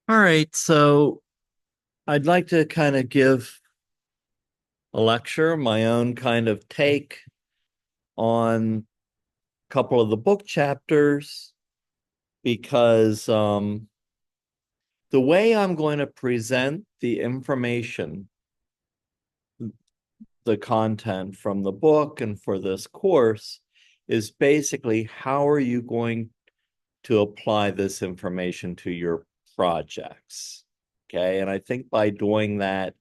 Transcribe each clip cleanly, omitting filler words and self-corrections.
All right, so I'd like to kind of give a lecture, my own kind of take on a couple of the book chapters because the way I'm going to present the information, the content from the book and for this course is basically how are you going to apply this information to your projects? Okay, and I think by doing that,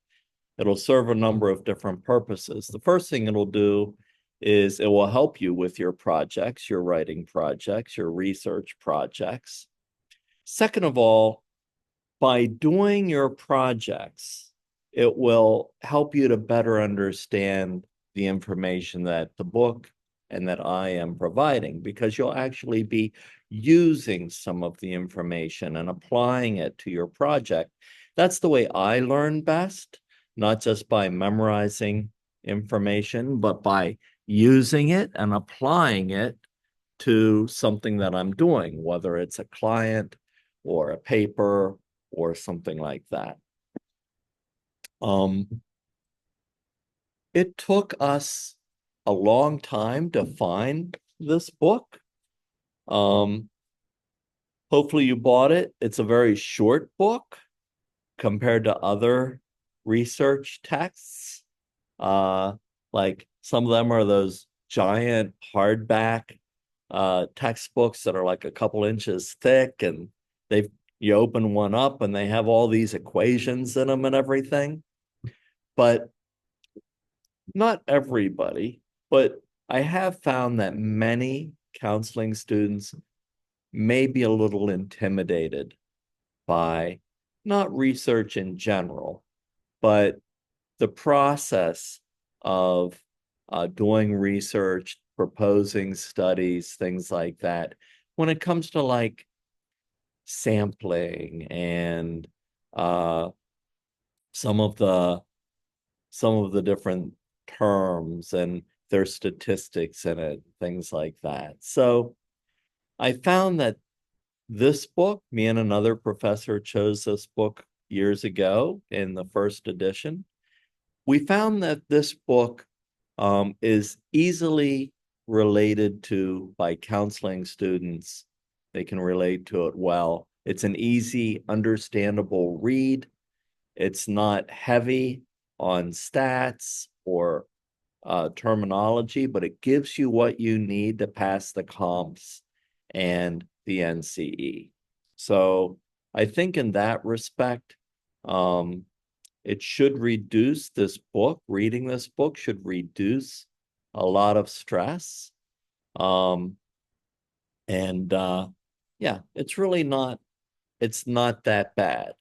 it'll serve a number of different purposes. The first thing it'll do is it will help you with your projects, your writing projects, your research projects. Second of all, by doing your projects, it will help you to better understand the information that the book and that I am providing, because you'll actually be using some of the information and applying it to your project. That's the way I learn best, not just by memorizing information, but by using it and applying it to something that I'm doing, whether it's a client or a paper or something like that. Um, it took us a long time to find this book. Um, hopefully you bought it. It's a very short book compared to other research texts. Uh, like some of them are those giant hardback textbooks that are like a couple inches thick, and they've you open one up and they have all these equations in them and everything. But not everybody, but I have found that many counseling students may be a little intimidated by not research in general, but the process of doing research, proposing studies, things like that. When it comes to like sampling and uh, some of the some of the different terms and their statistics in it, things like that. So I found that this book, me and another professor chose this book years ago in the first edition. We found that this book is easily related to by counseling students. They can relate to it well. It's an easy, understandable read. It's not heavy on stats or terminology, but it gives you what you need to pass the comps and the NCE. So I think in that respect, um, it should reduce this book. Reading this book should reduce a lot of stress. Um, and yeah, it's not that bad.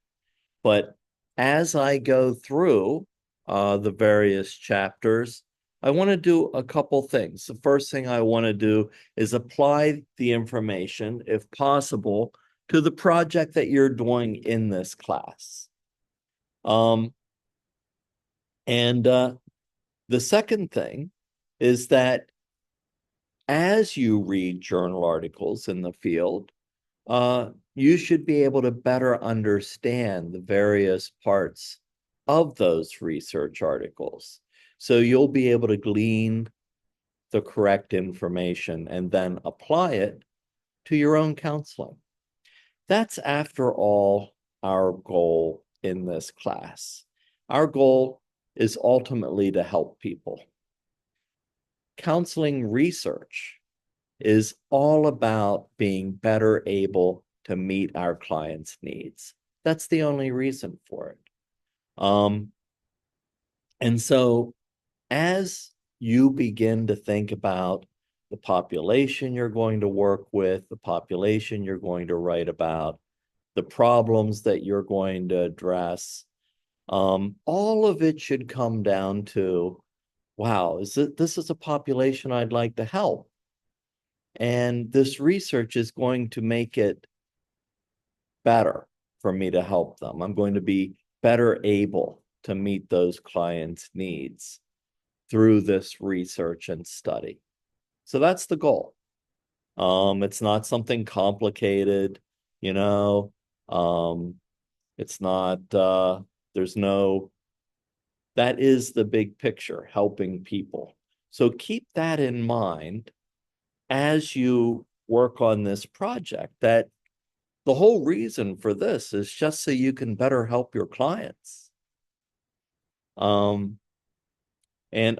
But as I go through the various chapters, I want to do a couple things. The first thing I want to do is apply the information, if possible, to the project that you're doing in this class. Um, and the second thing is that as you read journal articles in the field, you should be able to better understand the various parts of those research articles. So you'll be able to glean the correct information and then apply it to your own counseling. That's, after all, our goal in this class. Our goal is ultimately to help people. Counseling research is all about being better able to meet our clients' needs. That's the only reason for it. Um, and so as you begin to think about the population you're going to work with, the population you're going to write about, the problems that you're going to address, all of it should come down to, wow, this is a population I'd like to help. And this research is going to make it better for me to help them. I'm going to be better able to meet those clients' needs through this research and study. So that's the goal. It's not something complicated, you know. Um, It's not, there's no, that is the big picture, helping people. So keep that in mind as you work on this project, that the whole reason for this is just so you can better help your clients. And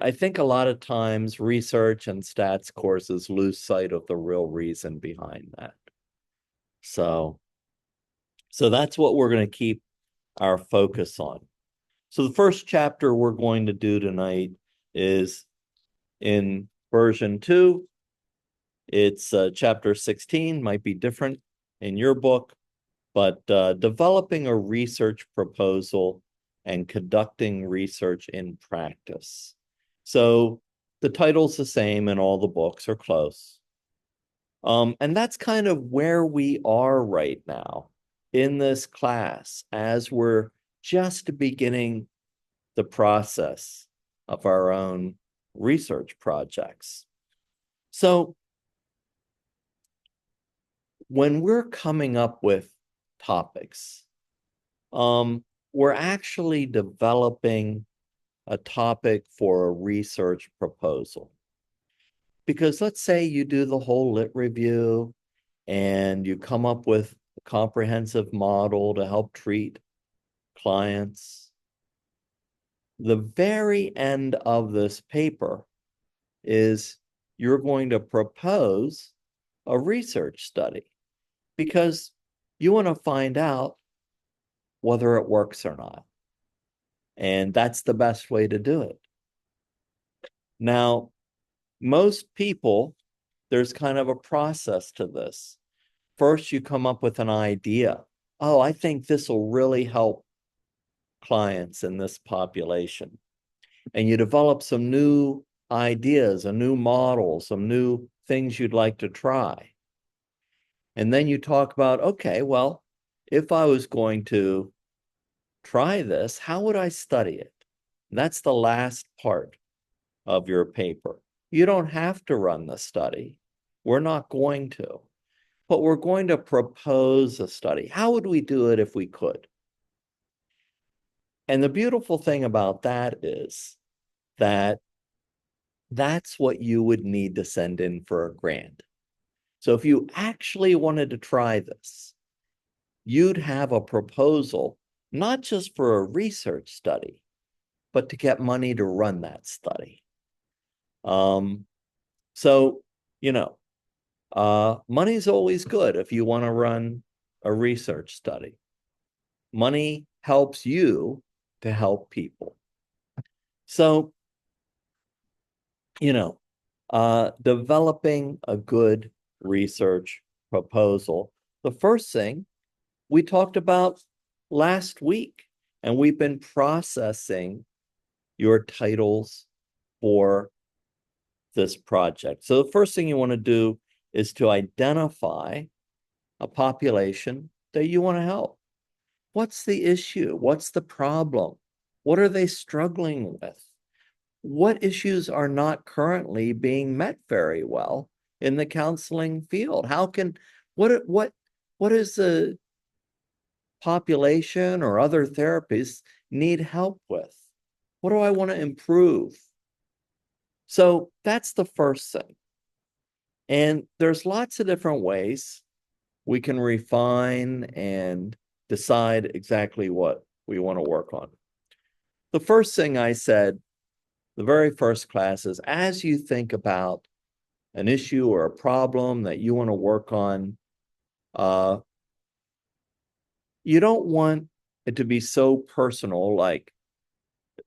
I think a lot of times research and stats courses lose sight of the real reason behind that. So, so that's what we're going to keep our focus on. So the first chapter we're going to do tonight is in version 2. It's chapter 16, might be different in your book, but developing a research proposal and conducting research in practice. So the title's the same and all the books are close. And that's kind of where we are right now in this class as we're just beginning the process of our own research projects. So when we're coming up with topics, we're actually developing a topic for a research proposal. Because let's say you do the whole lit review and you come up with a comprehensive model to help treat clients. The very end of this paper is you're going to propose a research study because you want to find out whether it works or not. And that's the best way to do it. Now, most people, there's kind of a process to this. First, you come up with an idea. Oh, I think this will really help clients in this population. And you develop some new ideas, a new model, some new things you'd like to try. And then you talk about, okay, well, if I was going to try this, how would I study it? And that's the last part of your paper. You don't have to run the study. We're not going to, but we're going to propose a study. How would we do it if we could? And the beautiful thing about that is that that's what you would need to send in for a grant. So if you actually wanted to try this, you'd have a proposal, not just for a research study, but to get money to run that study. So, you know, money's always good if you want to run a research study. Money helps you to help people. So, you know, developing a good research proposal. The first thing we talked about last week, and we've been processing your titles for this project. So the first thing you want to do is to identify a population that you want to help. What's the issue? What's the problem? What are they struggling with? What issues are not currently being met very well in the counseling field? How can, what is the population or other therapists need help with? What do I want to improve? So that's the first thing. And there's lots of different ways we can refine and decide exactly what we want to work on. The first thing I said, the very first class, is as you think about an issue or a problem that you want to work on, you don't want it to be so personal, like,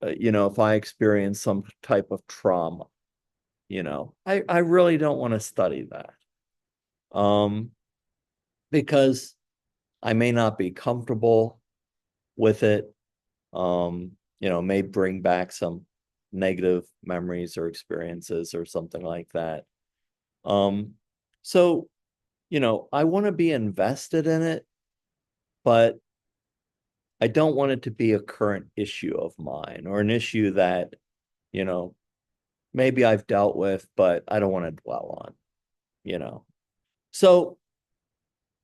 if I experience some type of trauma, I really don't want to study that. Because I may not be comfortable with it, may bring back some negative memories or experiences or something like that. So, I want to be invested in it, but I don't want it to be a current issue of mine or an issue that, maybe I've dealt with, but I don't want to dwell on. So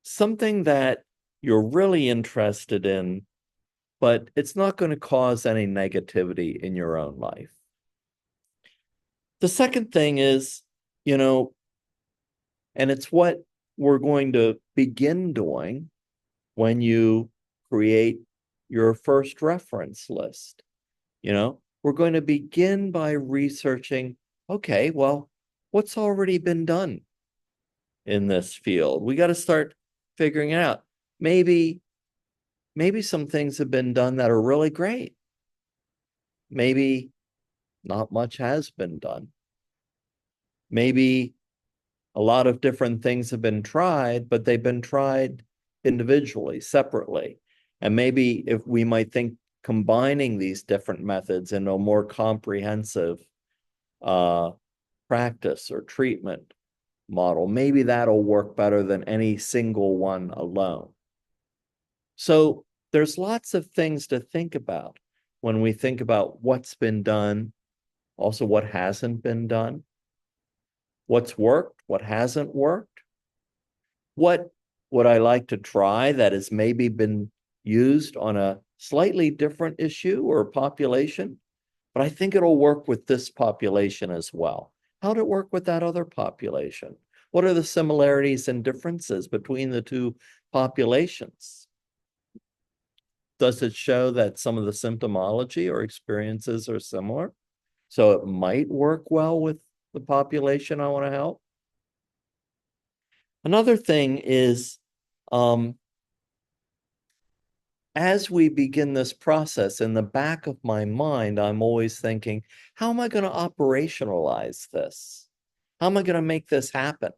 something that you're really interested in but it's not going to cause any negativity in your own life. The second thing is, and it's what we're going to begin doing when you create your first reference list. We're going to begin by researching, okay, well, what's already been done in this field? We got to start figuring it out. Maybe some things have been done that are really great. Maybe not much has been done. Maybe a lot of different things have been tried, but they've been tried individually, separately. And maybe if we might think combining these different methods in a more comprehensive practice or treatment model, maybe that'll work better than any single one alone. So there's lots of things to think about when we think about what's been done, also what hasn't been done, what's worked, what hasn't worked, what would I like to try that has maybe been used on a slightly different issue or population, but I think it'll work with this population as well. How'd it work with that other population? What are the similarities and differences between the two populations? Does it show that some of the symptomology or experiences are similar? So it might work well with the population I want to help. Another thing is, as we begin this process, in the back of my mind, I'm always thinking, how am I going to operationalize this? How am I going to make this happen?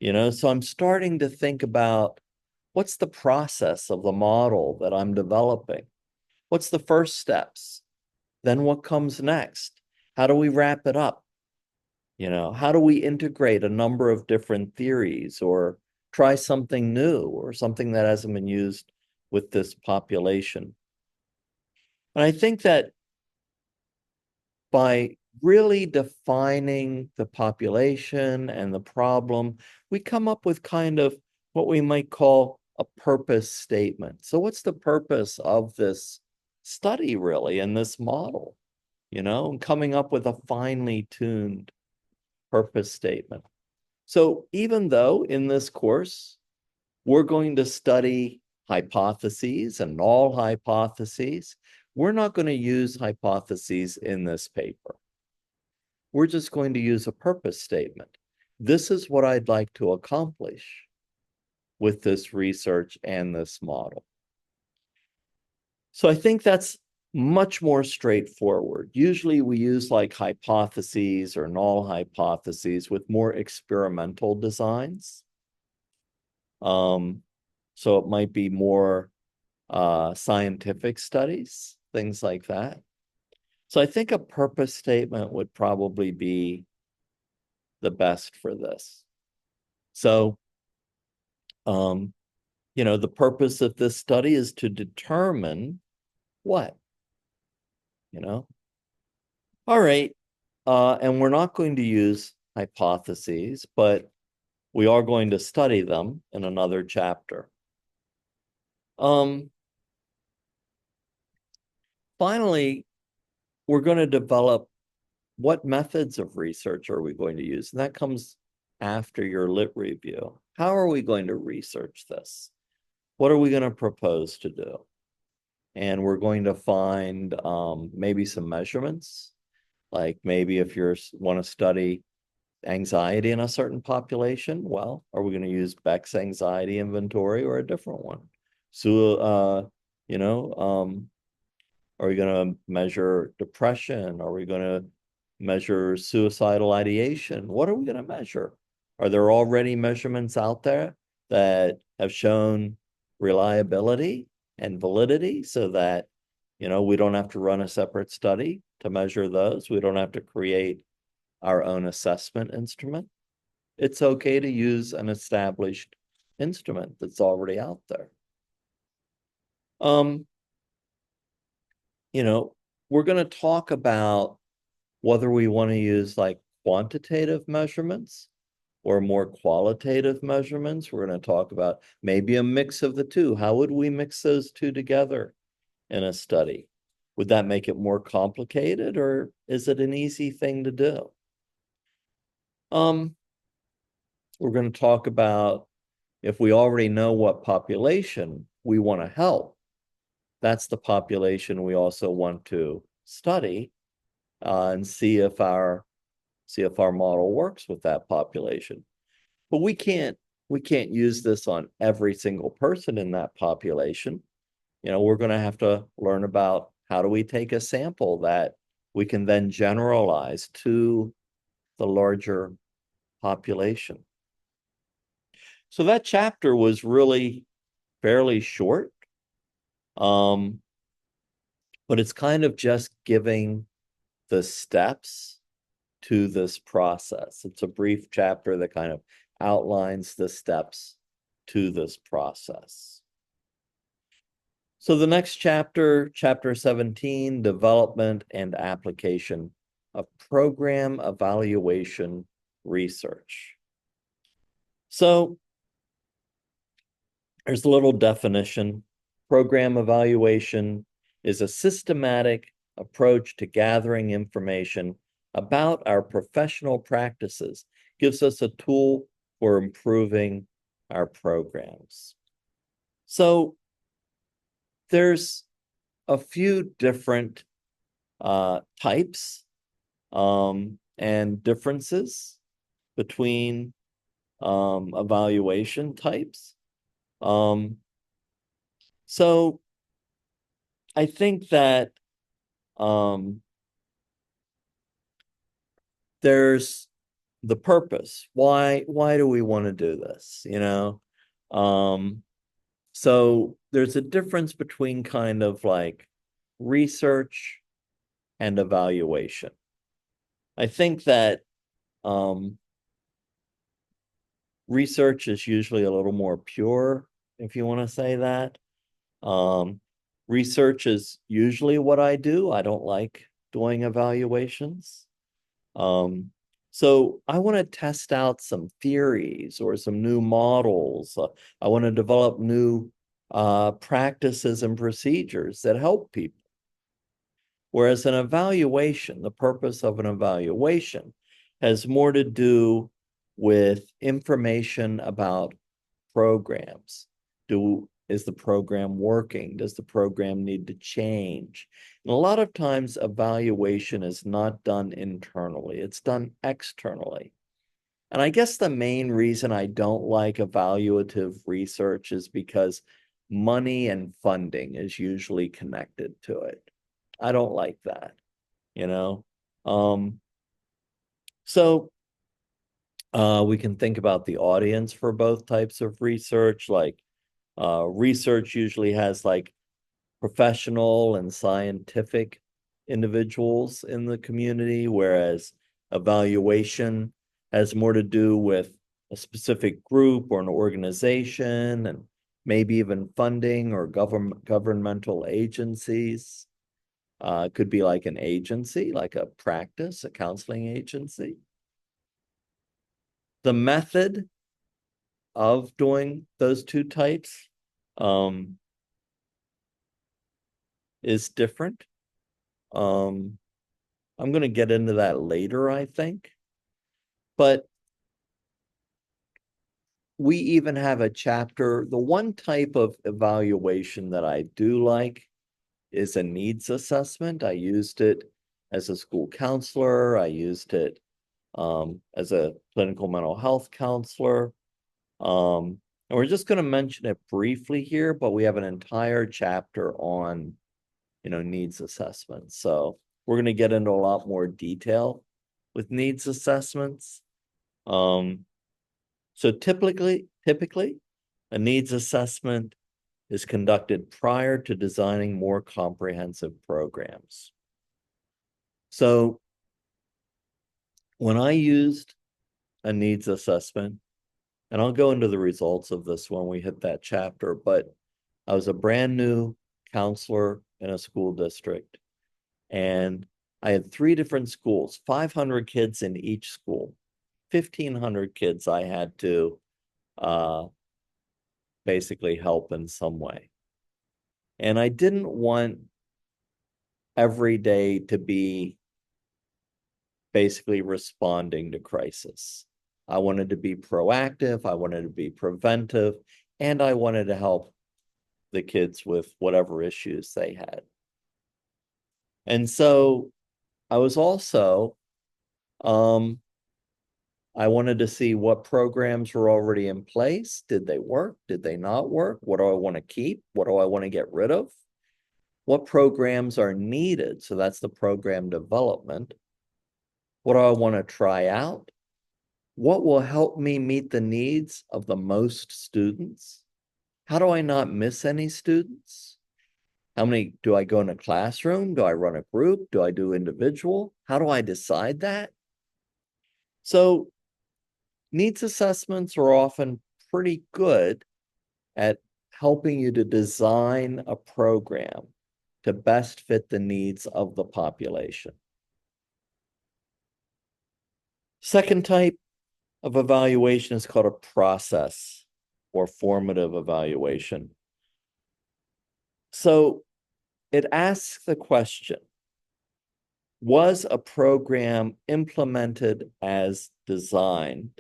So I'm starting to think about what's the process of the model that I'm developing? What's the first steps? Then what comes next? How do we wrap it up? How do we integrate a number of different theories or try something new or something that hasn't been used with this population? And I think that by really defining the population and the problem, we come up with kind of what we might call a purpose statement. So what's the purpose of this study really in this model? And coming up with a finely tuned purpose statement. So even though in this course, we're going to study hypotheses and null hypotheses, we're not going to use hypotheses in this paper. We're just going to use a purpose statement. This is what I'd like to accomplish with this research and this model. So I think that's much more straightforward. Usually we use like hypotheses or null hypotheses with more experimental designs. So it might be more scientific studies, things like that. So I think a purpose statement would probably be the best for this. So, the purpose of this study is to determine what, All right. And we're not going to use hypotheses, but we are going to study them in another chapter. Finally, we're going to develop what methods of research are we going to use? And that comes after your lit review. How are we going to research this? What are we going to propose to do? And we're going to find maybe some measurements, like maybe if you want to study anxiety in a certain population, well, are we going to use Beck's anxiety inventory or a different one? So, are we going to measure depression? Are we going to measure suicidal ideation? What are we going to measure? Are there already measurements out there that have shown reliability and validity so that, we don't have to run a separate study to measure those? We don't have to create our own assessment instrument. It's okay to use an established instrument that's already out there. We're going to talk about whether we want to use like quantitative measurements or more qualitative measurements. We're going to talk about maybe a mix of the two. How would we mix those two together in a study? Would that make it more complicated, or is it an easy thing to do? We're going to talk about if we already know what population we want to help, that's the population we also want to study and see if our model works with that population. But we can't use this on every single person in that population. We're going to have to learn about how do we take a sample that we can then generalize to the larger population. So that chapter was really fairly short, but it's kind of just giving the steps to this process. It's a brief chapter that kind of outlines the steps to this process. So the next chapter, chapter 17, development and application of program evaluation research. So there's a little definition. Program evaluation is a systematic approach to gathering information about our professional practices, gives us a tool for improving our programs. So there's a few different types and differences between evaluation types. So I think that there's the purpose. Why do we want to do this? So there's a difference between kind of like research and evaluation. I think that research is usually a little more pure, if you want to say that. Research is usually what I do. I don't like doing evaluations. So I want to test out some theories or some new models. I want to develop new practices and procedures that help people. Whereas an evaluation, the purpose of an evaluation has more to do with information about programs. Is the program working? Does the program need to change? And a lot of times evaluation is not done internally, it's done externally. And I guess the main reason I don't like evaluative research is because money and funding is usually connected to it. I don't like that, you know? So we can think about the audience for both types of research, like research usually has like professional and scientific individuals in the community, whereas evaluation has more to do with a specific group or an organization and maybe even funding or governmental agencies. It could be like an agency, like a practice, a counseling agency. The method of doing those two types is different. I'm going to get into that later, I think. But we even have a chapter. The one type of evaluation that I do like is a needs assessment. I used it as a school counselor. I used it as a clinical mental health counselor. And we're just going to mention it briefly here, but we have an entire chapter on, needs assessments. So we're going to get into a lot more detail with needs assessments. So typically, a needs assessment is conducted prior to designing more comprehensive programs. So when I used a needs assessment, and I'll go into the results of this when we hit that chapter, but I was a brand new counselor in a school district, and I had 3 different schools, 500 kids in each school, 1,500 kids I had to basically help in some way. And I didn't want every day to be basically responding to crisis. I wanted to be proactive, I wanted to be preventive, and I wanted to help the kids with whatever issues they had. And so I was also, I wanted to see what programs were already in place. Did they work? Did they not work? What do I want to keep? What do I want to get rid of? What programs are needed? So that's the program development. What do I want to try out? What will help me meet the needs of the most students? How do I not miss any students? How many do I go in a classroom? Do I run a group? Do I do individual? How do I decide that? So needs assessments are often pretty good at helping you to design a program to best fit the needs of the population. Second type of evaluation is called a process or formative evaluation. So it asks the question, was a program implemented as designed?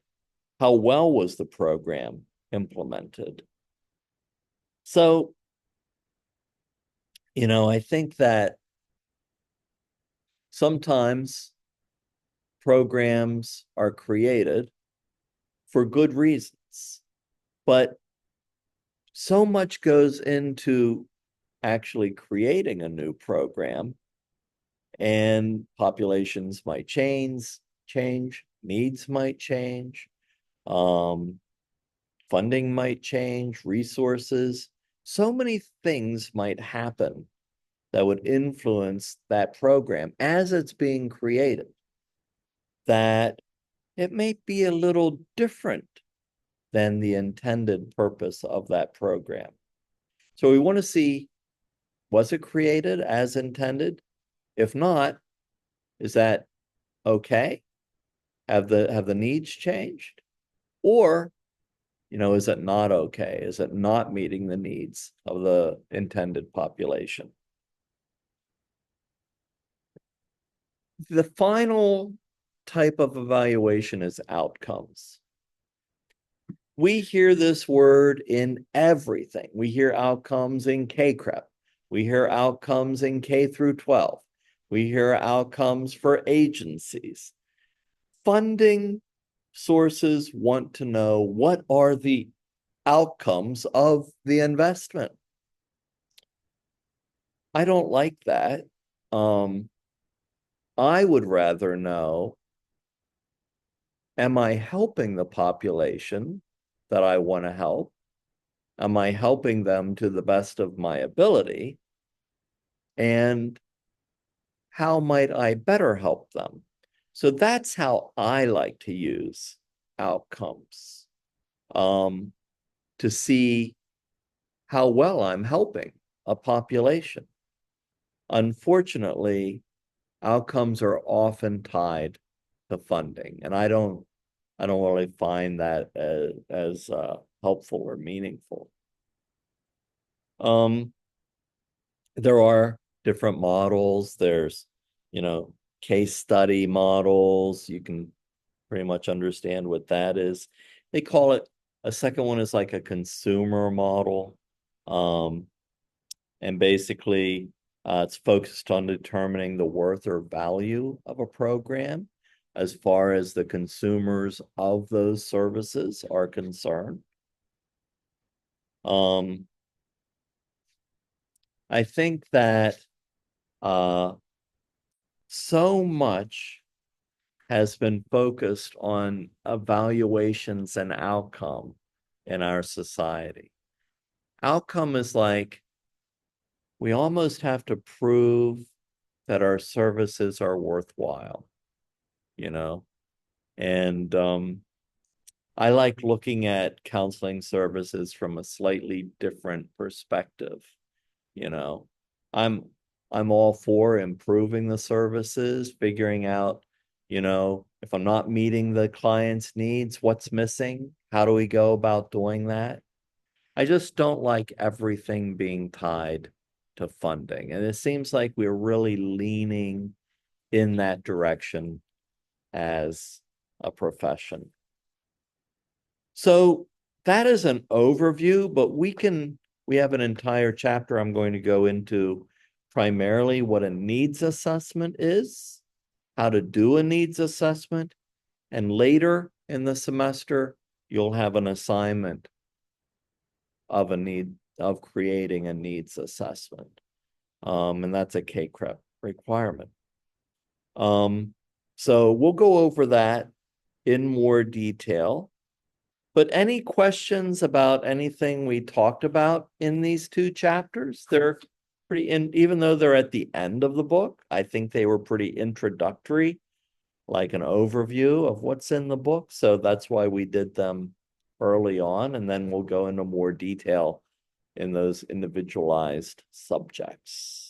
How well was the program implemented? So, I think that sometimes programs are created for good reasons, but so much goes into actually creating a new program, and populations might change, needs might change, funding might change, resources. So many things might happen that would influence that program as it's being created, that it may be a little different than the intended purpose of that program. So we want to see, was it created as intended? If not, is that okay? Have the needs changed? Or, is it not okay? Is it not meeting the needs of the intended population? The final type of evaluation is outcomes. We hear this word in everything. We hear outcomes in K-CREP. We hear outcomes in K through 12. We hear outcomes for agencies. Funding sources want to know, what are the outcomes of the investment? I don't like that. I would rather know, am I helping the population that I want to help? Am I helping them to the best of my ability? And how might I better help them? So that's how I like to use outcomes, to see how well I'm helping a population. Unfortunately, outcomes are often tied to funding, and I don't really find that as helpful or meaningful. There are different models. There's, case study models. You can pretty much understand what that is. They call it, a second one is like a consumer model. And basically, it's focused on determining the worth or value of a program as far as the consumers of those services are concerned. I think that so much has been focused on evaluations and outcome in our society. Outcome is like, we almost have to prove that our services are worthwhile, you know? And I like looking at counseling services from a slightly different perspective, you know? I'm I'm all for improving the services, figuring out, if I'm not meeting the client's needs, what's missing? How do we go about doing that? I just don't like everything being tied to funding. And it seems like we're really leaning in that direction as a profession. So that is an overview, but we have an entire chapter I'm going to go into primarily what a needs assessment is, how to do a needs assessment, and later in the semester, you'll have an assignment of creating a needs assessment. And that's a K-CREP requirement. So we'll go over that in more detail. But any questions about anything we talked about in these two chapters? They're pretty, and even though they're at the end of the book, I think they were pretty introductory, like an overview of what's in the book. So that's why we did them early on, and then we'll go into more detail in those individualized subjects.